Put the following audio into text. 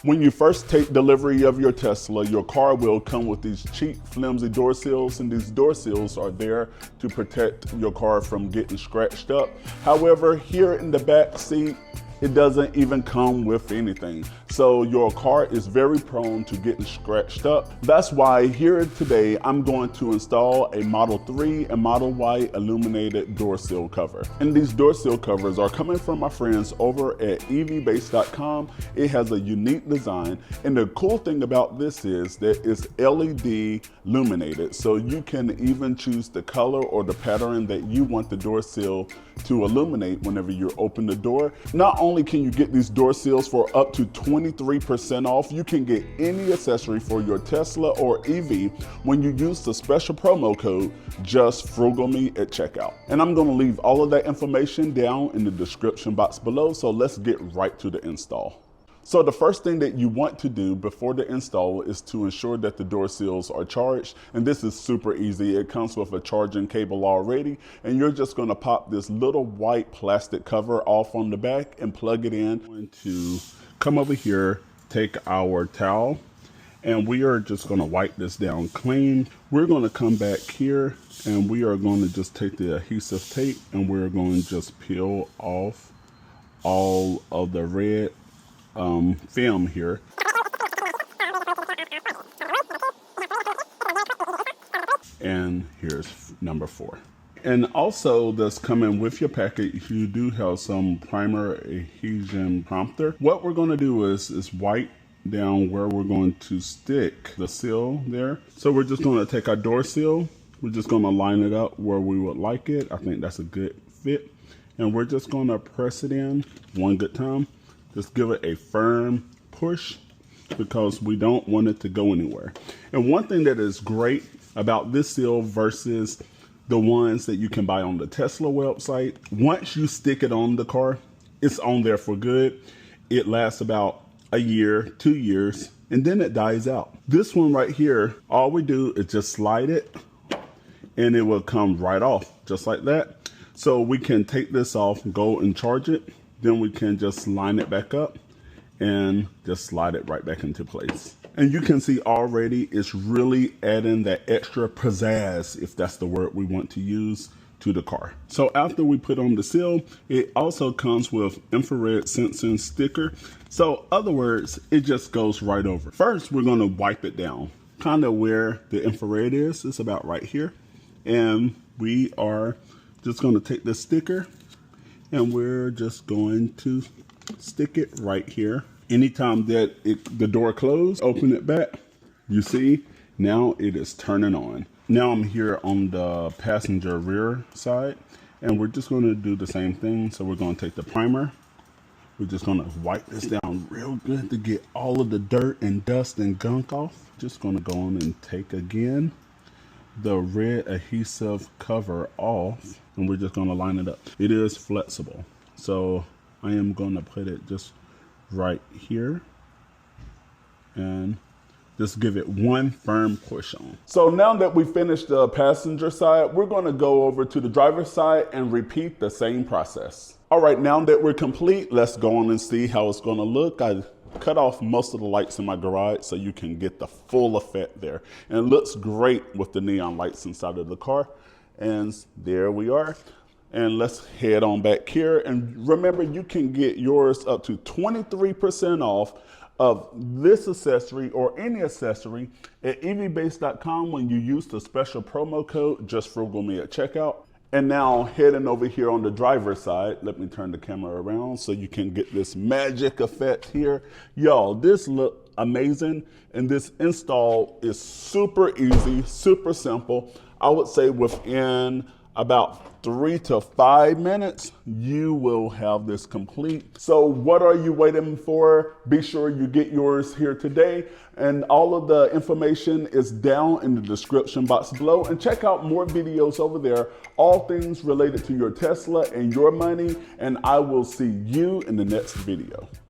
When you first take delivery of your Tesla, your car will come with these cheap, flimsy door seals, and these door seals are there to protect your car from getting scratched up. However, here in the back seat, it doesn't even come with anything. So your car is very prone to getting scratched up. That's why here today, I'm going to install a Model 3 and Model Y illuminated door seal cover. And these door seal covers are coming from my friends over at EVBASE.com. It has a unique design. And the cool thing about this is that it's LED illuminated. So you can even choose the color or the pattern that you want the door seal to illuminate whenever you open the door. Not only can you get these door seals for up to 23% off, you can get any accessory for your Tesla or EV when you use the special promo code JustFrugalMe at checkout. And I'm gonna leave all of that information down in the description box below, so let's get right to the install. So the first thing that you want to do before the install is to ensure that the door seals are charged. And this is super easy. It comes with a charging cable already. And you're just gonna pop this little white plastic cover off on the back and plug it in. I'm going to come over here, take our towel, and we are just gonna wipe this down clean. We're gonna come back here and we are gonna just take the adhesive tape and we're going to just peel off all of the red film here. And here's number 4. And also that's coming with your package, you do have some primer adhesion prompter. What we're going to do is wipe down where we're going to stick the seal there. So we're just going to take our door seal, we're just going to line it up where we would like it. I think that's a good fit. And we're just going to press it in one good time. Just give it a firm push because we don't want it to go anywhere. And one thing that is great about this seal versus the ones that you can buy on the Tesla website, once you stick it on the car, it's on there for good. It lasts about a year, 2 years, and then it dies out. This one right here, all we do is just slide it and it will come right off just like that. So we can take this off, go and charge it. Then we can just line it back up and just slide it right back into place. And you can see already it's really adding that extra pizzazz, if that's the word we want to use, to the car. So after we put on the seal, it also comes with infrared sensing sticker. So other words, it just goes right over. First, we're gonna wipe it down, kind of where the infrared is. It's about right here. And we are just gonna take the sticker and we're just going to stick it right here. Anytime that the door closed, open it back, you see, now it is turning on. Now I'm here on the passenger rear side, and we're just gonna do the same thing. So we're gonna take the primer. We're just gonna wipe this down real good to get all of the dirt and dust and gunk off. Just gonna go on and take again the red adhesive cover off, and we're just gonna line it up. It is flexible, so I am gonna put it just right here and just give it one firm push on. So now that we finished the passenger side, we're gonna go over to the driver's side and repeat the same process. All right, now that we're complete, let's go on and see how it's gonna look. I cut off most of the lights in my garage so you can get the full effect there. And it looks great with the neon lights inside of the car. And there we are. And let's head on back here. And remember, you can get yours up to 23% off of this accessory or any accessory at EVBASE.com when you use the special promo code JustFrugalMe at checkout. And now heading over here on the driver's side, let me turn the camera around so you can get this magic effect here. Y'all, this look amazing. And this install is super easy, super simple. I would say within about 3 to 5 minutes, you will have this complete. So what are you waiting for? Be sure you get yours here today. And all of the information is down in the description box below. And check out more videos over there, all things related to your Tesla and your money. And I will see you in the next video.